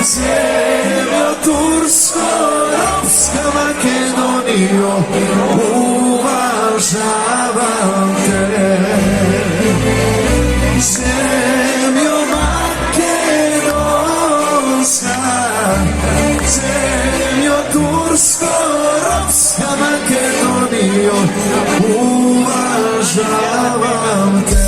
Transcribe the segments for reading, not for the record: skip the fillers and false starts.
Zemljo Tursko-ropska Makedonijo, uvažavam te. Zemljo Makedonska, zemljo Tursko-ropska Makedonijo, uvažavam te.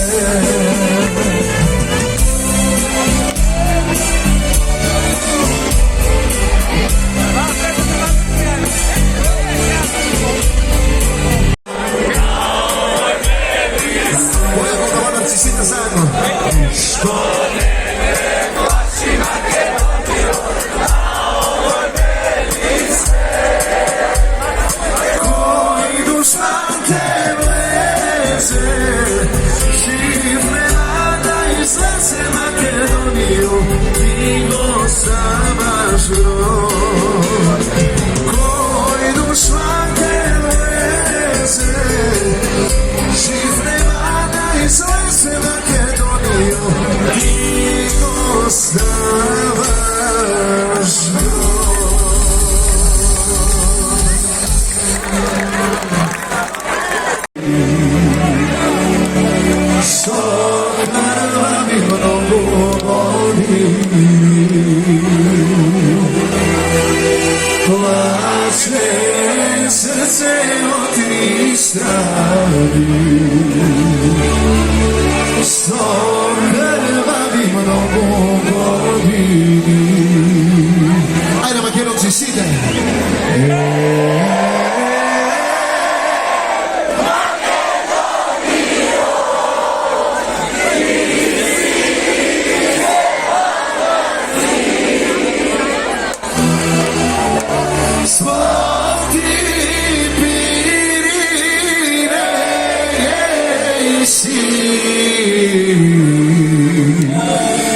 Plače srce od tri strani, sto krvavi mnogo godini. Ajde, Makedonci, side!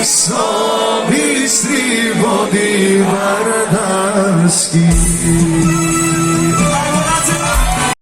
So bistri vodi vardarski,